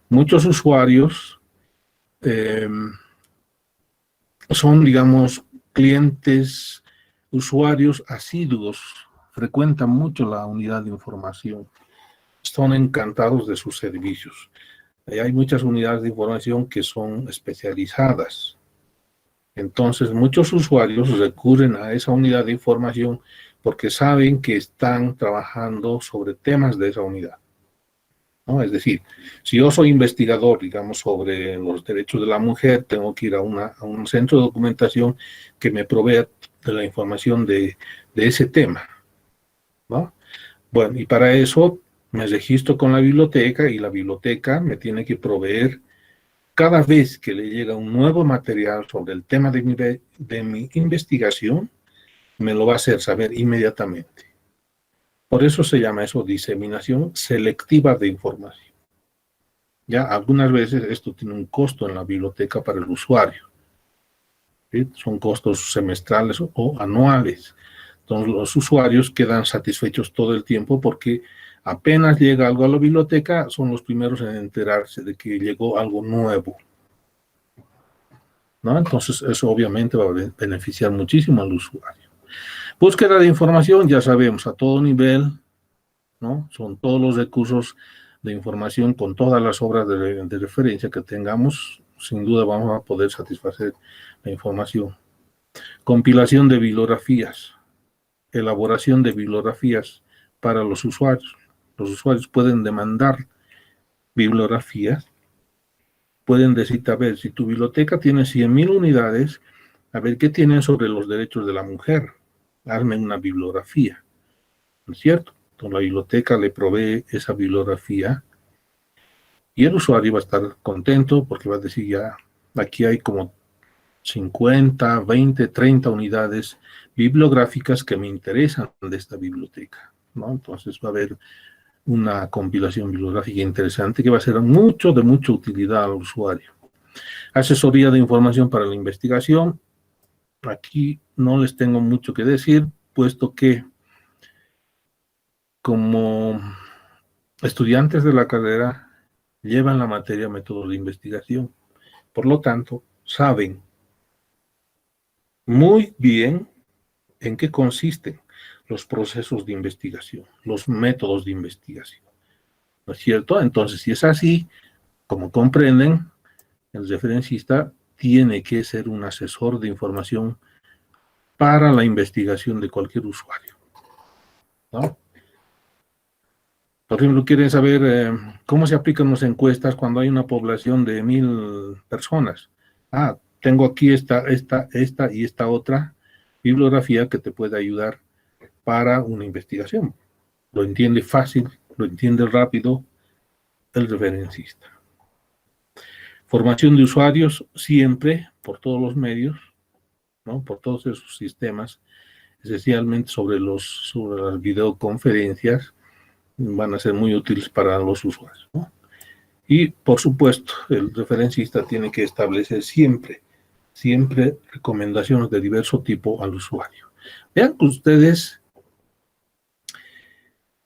Muchos usuarios son, digamos, clientes, usuarios asiduos, frecuentan mucho la unidad de información, están encantados de sus servicios. Hay muchas unidades de información que son especializadas. Entonces, muchos usuarios recurren a esa unidad de información porque saben que están trabajando sobre temas de esa unidad, ¿no? Es decir, si yo soy investigador, digamos, sobre los derechos de la mujer, tengo que ir a un centro de documentación que me provea de la información de ese tema, ¿no? Bueno, y para eso me registro con la biblioteca y la biblioteca me tiene que proveer cada vez que le llega un nuevo material sobre el tema de mi investigación, me lo va a hacer saber inmediatamente. Por eso se llama eso diseminación selectiva de información. Ya algunas veces esto tiene un costo en la biblioteca para el usuario, ¿sí? Son costos semestrales o anuales. Entonces los usuarios quedan satisfechos todo el tiempo porque apenas llega algo a la biblioteca, son los primeros en enterarse de que llegó algo nuevo, ¿no? Entonces eso obviamente va a beneficiar muchísimo al usuario. Búsqueda de información, ya sabemos, a todo nivel, ¿no? Son todos los recursos de información con todas las obras de referencia que tengamos, sin duda vamos a poder satisfacer la información. Compilación de bibliografías, elaboración de bibliografías para los usuarios. Los usuarios pueden demandar bibliografías, pueden decir, a ver, si tu biblioteca tiene 100.000 unidades, a ver qué tienen sobre los derechos de la mujer. Hazme una bibliografía, ¿no es cierto? Entonces la biblioteca le provee esa bibliografía y el usuario va a estar contento porque va a decir, ya, aquí hay como 50, 20, 30 unidades bibliográficas que me interesan de esta biblioteca, ¿no? Entonces va a haber una compilación bibliográfica interesante que va a ser de mucha utilidad al usuario. Asesoría de información para la investigación. Aquí no les tengo mucho que decir, puesto que como estudiantes de la carrera llevan la materia métodos de investigación. Por lo tanto, saben muy bien en qué consisten los procesos de investigación, los métodos de investigación, ¿no es cierto? Entonces, si es así, como comprenden, el referencista tiene que ser un asesor de información para la investigación de cualquier usuario, ¿no? Por ejemplo, quieren saber cómo se aplican las encuestas cuando hay una población de 1000 personas. Tengo aquí esta y esta otra bibliografía que te puede ayudar para una investigación. Lo entiende fácil, lo entiende rápido el referencista. Formación de usuarios siempre, por todos los medios, ¿no? Por todos esos sistemas, esencialmente sobre las videoconferencias, van a ser muy útiles para los usuarios, ¿no? Y, por supuesto, el referencista tiene que establecer siempre recomendaciones de diverso tipo al usuario. Vean ustedes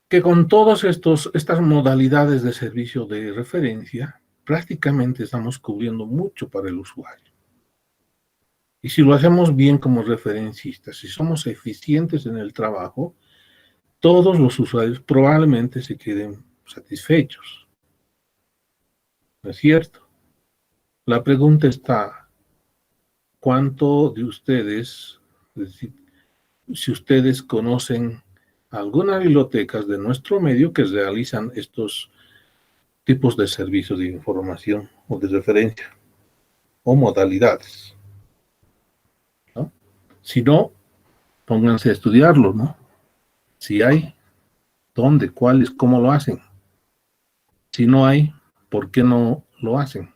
que con todas estas modalidades de servicio de referencia, prácticamente estamos cubriendo mucho para el usuario. Y si lo hacemos bien como referencistas, si somos eficientes en el trabajo, todos los usuarios probablemente se queden satisfechos. ¿No es cierto? La pregunta está, ¿cuánto de ustedes, es decir, si ustedes conocen algunas bibliotecas de nuestro medio que realizan estos tipos de servicios de información o de referencia o modalidades, ¿no? Si no, pónganse a estudiarlo, ¿no? Si hay, ¿dónde? ¿Cuáles? ¿Cómo lo hacen? Si no hay, ¿por qué no lo hacen?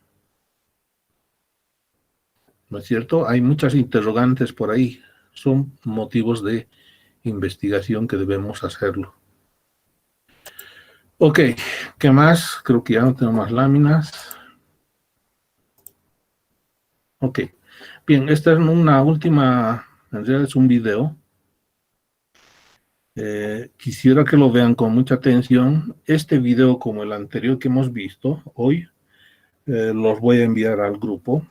¿No es cierto? Hay muchas interrogantes por ahí. Son motivos de investigación que debemos hacerlo. Ok, ¿qué más? Creo que ya no tengo más láminas. Ok, bien, esta es una última, en realidad es un video. Quisiera que lo vean con mucha atención. Este video, como el anterior que hemos visto hoy, los voy a enviar al grupo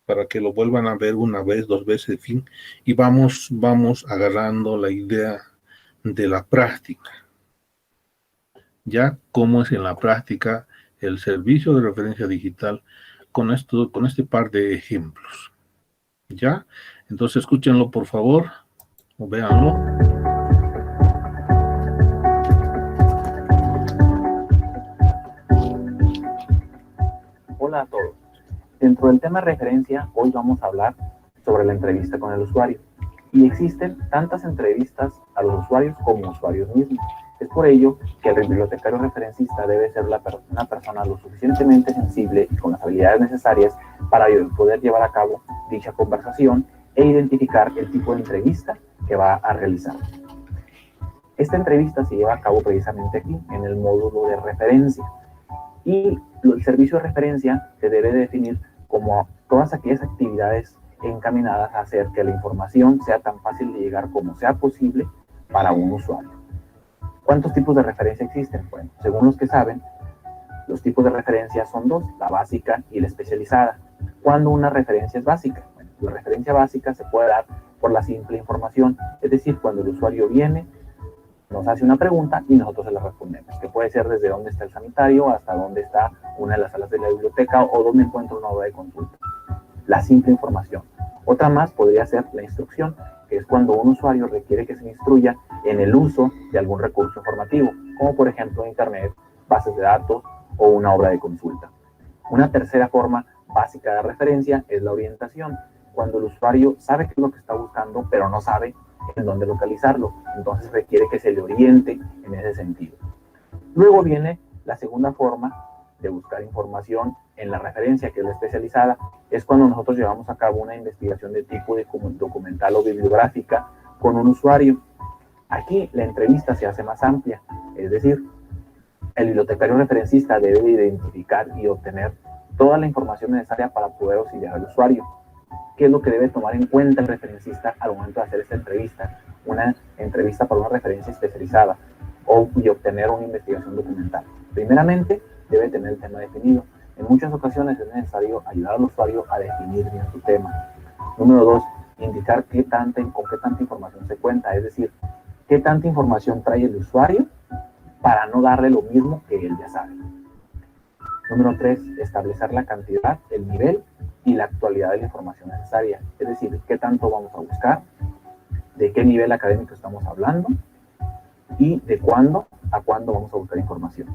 para que lo vuelvan a ver una vez, dos veces, en fin, y vamos agarrando la idea de la práctica. Ya cómo es en la práctica el servicio de referencia digital con este par de ejemplos. ¿Ya? Entonces escúchenlo por favor, o véanlo. Hola a todos. Dentro del tema referencia, hoy vamos a hablar sobre la entrevista con el usuario. Y existen tantas entrevistas a los usuarios como usuarios mismos. Es por ello que el bibliotecario referencista debe ser una persona lo suficientemente sensible y con las habilidades necesarias para poder llevar a cabo dicha conversación e identificar el tipo de entrevista que va a realizar. Esta entrevista se lleva a cabo precisamente aquí, en el módulo de referencia. Y el servicio de referencia se debe definir como todas aquellas actividades encaminadas a hacer que la información sea tan fácil de llegar como sea posible para un usuario. ¿Cuántos tipos de referencia existen? Bueno, según los que saben, los tipos de referencia son dos, la básica y la especializada. ¿Cuándo una referencia es básica? Bueno, la referencia básica se puede dar por la simple información, es decir, cuando el usuario viene, nos hace una pregunta y nosotros se la respondemos, que puede ser desde dónde está el sanitario hasta dónde está una de las salas de la biblioteca o dónde encuentro una hora de consulta. La simple información. Otra más podría ser la instrucción, que es cuando un usuario requiere que se instruya en el uso de algún recurso informativo, como por ejemplo Internet, bases de datos o una obra de consulta. Una tercera forma básica de referencia es la orientación, cuando el usuario sabe qué es lo que está buscando, pero no sabe en dónde localizarlo, entonces requiere que se le oriente en ese sentido. Luego viene la segunda forma de buscar información en la referencia, que es la especializada, es cuando nosotros llevamos a cabo una investigación de tipo documental o bibliográfica con un usuario. Aquí la entrevista se hace más amplia, es decir, el bibliotecario referencista debe identificar y obtener toda la información necesaria para poder auxiliar al usuario. ¿Qué es lo que debe tomar en cuenta el referencista al momento de hacer esta entrevista? Una entrevista para una referencia especializada y obtener una investigación documental. Primeramente, debe tener el tema definido. En muchas ocasiones es necesario ayudar al usuario a definir bien su tema. Número 2, indicar con qué tanta información se cuenta, es decir, qué tanta información trae el usuario para no darle lo mismo que él ya sabe. Número 3, establecer la cantidad, el nivel y la actualidad de la información necesaria. Es decir, qué tanto vamos a buscar, de qué nivel académico estamos hablando y de cuándo a cuándo vamos a buscar información.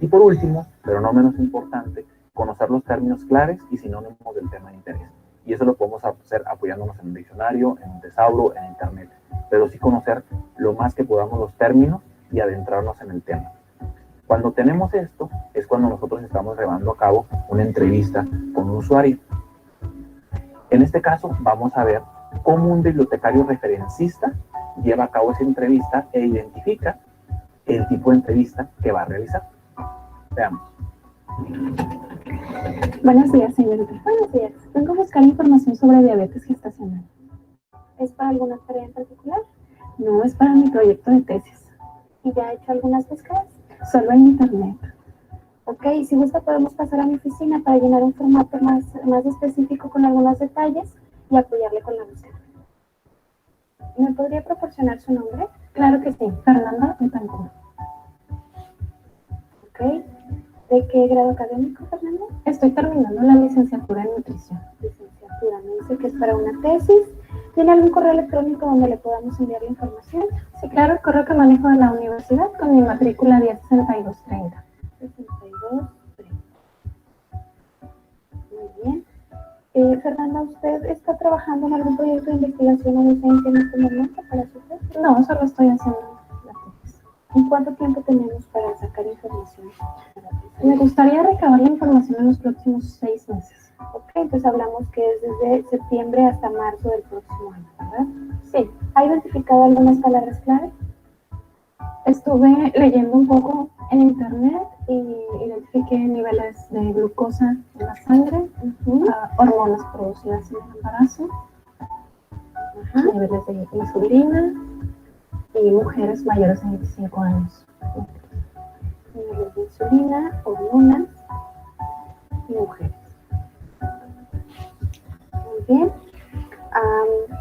Y por último, pero no menos importante, conocer los términos claves y sinónimos del tema de interés. Y eso lo podemos hacer apoyándonos en un diccionario, en un tesauro, en internet. Pero sí conocer lo más que podamos los términos y adentrarnos en el tema. Cuando tenemos esto, es cuando nosotros estamos llevando a cabo una entrevista con un usuario. En este caso, vamos a ver cómo un bibliotecario referencista lleva a cabo esa entrevista e identifica el tipo de entrevista que va a realizar. Veamos. Buenos días, señorita. Buenos días. Vengo a buscar información sobre diabetes gestacional. ¿Es para alguna tarea en particular? No, es para mi proyecto de tesis. ¿Y ya ha hecho algunas búsquedas? Solo en internet. Ok, si gusta podemos pasar a mi oficina para llenar un formato más específico con algunos detalles y apoyarle con la búsqueda. ¿Me podría proporcionar su nombre? Claro que sí, Fernanda Betancourt. Ok. ¿De qué grado académico, Fernanda? Estoy terminando la licenciatura en nutrición. Licenciatura, me dice que es para una tesis. ¿Tiene algún correo electrónico donde le podamos enviar la información? Sí, claro, el correo que manejo de la universidad con mi matrícula 106230. 6230. Muy bien. Fernanda, ¿usted está trabajando en algún proyecto de investigación o docencia en este momento para su tesis? No, solo estoy haciendo la tesis. ¿En cuánto tiempo tenemos para sacar información? Me gustaría recabar la información en los próximos 6 meses. Ok, entonces hablamos que es desde septiembre hasta marzo del próximo año, ¿verdad? Sí. ¿Ha identificado algunas palabras clave? Estuve leyendo un poco en internet y identifiqué niveles de glucosa en la sangre, hormonas producidas en el embarazo, niveles de insulina y mujeres mayores de 25 años. Niveles de insulina, hormonas y mujeres. Muy bien.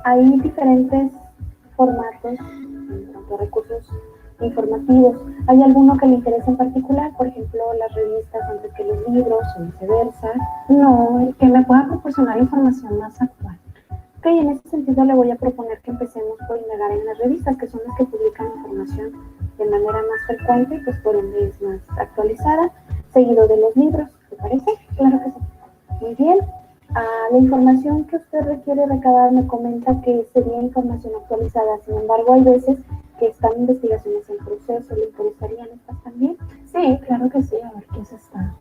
Hay diferentes formatos en cuanto a recursos informativos. ¿Hay alguno que le interese en particular? Por ejemplo, las revistas antes que los libros o viceversa. No, el que me pueda proporcionar información más actual. Ok, en ese sentido le voy a proponer que empecemos por indagar en las revistas, que son las que publican información de manera más frecuente y pues por ende es más actualizada, seguido de los libros. ¿Te parece? Claro que sí. Muy bien. La información que usted requiere recabar me comenta que sería información actualizada, sin embargo hay veces que están investigaciones en proceso. ¿Le interesarían estas también? Sí, claro que sí, a ver qué se está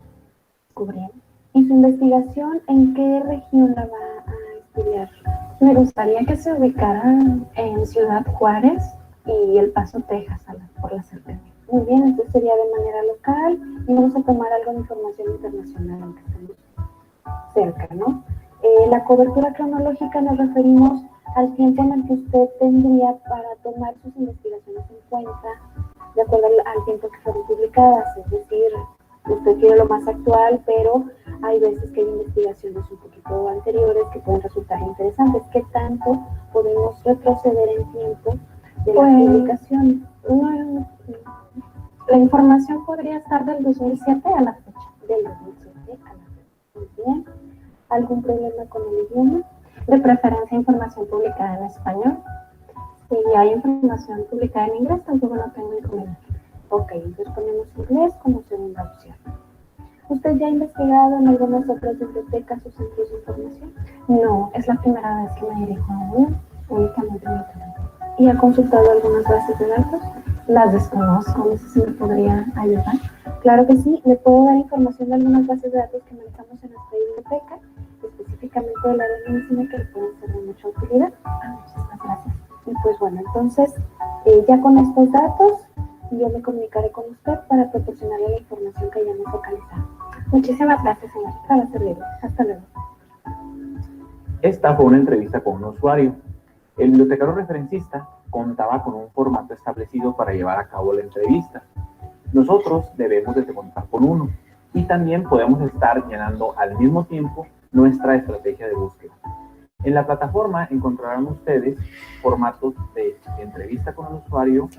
cubriendo. ¿Y su investigación en qué región la va a estudiar? Me gustaría que se ubicara en Ciudad Juárez y El Paso, Texas, por la cercanía. Muy bien, entonces sería de manera local y vamos a tomar algo de información internacional, aunque estemos cerca, ¿no? La cobertura cronológica nos referimos al tiempo en el que usted tendría para tomar sus investigaciones en cuenta, de acuerdo al tiempo que fueron publicadas, es decir, usted quiere lo más actual, pero hay veces que hay investigaciones un poquito anteriores que pueden resultar interesantes. ¿Qué tanto podemos retroceder en tiempo de la publicación? La información podría estar del 2007 a la fecha, del 2007 a la fecha. Muy bien. ¿Algún problema con el idioma? De preferencia información publicada en español. Si hay información publicada en inglés, tampoco no tengo inconveniente. Ok, entonces ponemos inglés como segunda opción. ¿Usted ya ha investigado en algunas otras bibliotecas o centros de información? No, es la primera vez que me dirijo a una, únicamente en internet. ¿Y ha consultado algunas bases de datos? Las desconozco, no sé si me podría ayudar. Claro que sí, le puedo dar información de algunas bases de datos que manejamos en nuestra biblioteca, específicamente del área de medicina, que le pueden ser de mucha utilidad. Muchísimas gracias. Y pues bueno, entonces, ya con estos datos, yo me comunicaré con usted para proporcionarle la información que hayamos localizado. Muchísimas gracias, señor. Para servirle. Hasta luego. Esta fue una entrevista con un usuario. El bibliotecario referencista contaba con un formato establecido para llevar a cabo la entrevista. Nosotros debemos de contar con uno y también podemos estar llenando al mismo tiempo nuestra estrategia de búsqueda. En la plataforma encontrarán ustedes formatos de entrevista con el usuario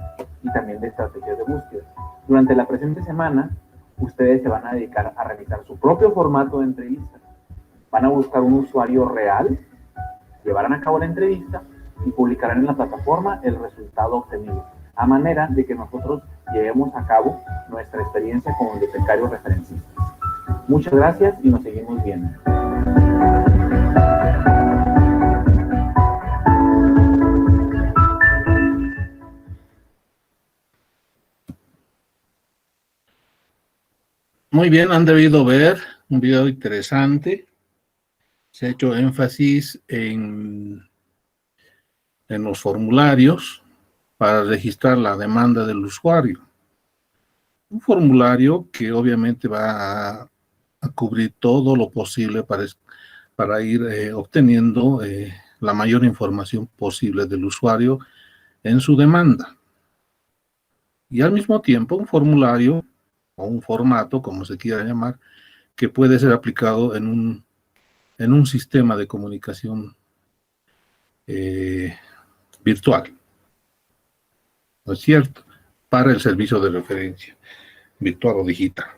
y también de estrategias de búsqueda. Durante la presente semana, ustedes se van a dedicar a realizar su propio formato de entrevista. Van a buscar un usuario real, llevarán a cabo la entrevista y publicarán en la plataforma el resultado obtenido, a manera de que nosotros llevemos a cabo nuestra experiencia como bibliotecarios referencistas. Muchas gracias y nos seguimos viendo. Muy bien, han debido ver un video interesante. Se ha hecho énfasis en los formularios para registrar la demanda del usuario. Un formulario que obviamente va a cubrir todo lo posible para ir obteniendo la mayor información posible del usuario en su demanda. Y al mismo tiempo un formulario o un formato, como se quiera llamar, que puede ser aplicado en un sistema de comunicación virtual, ¿no es cierto? Para el servicio de referencia, virtual o digital.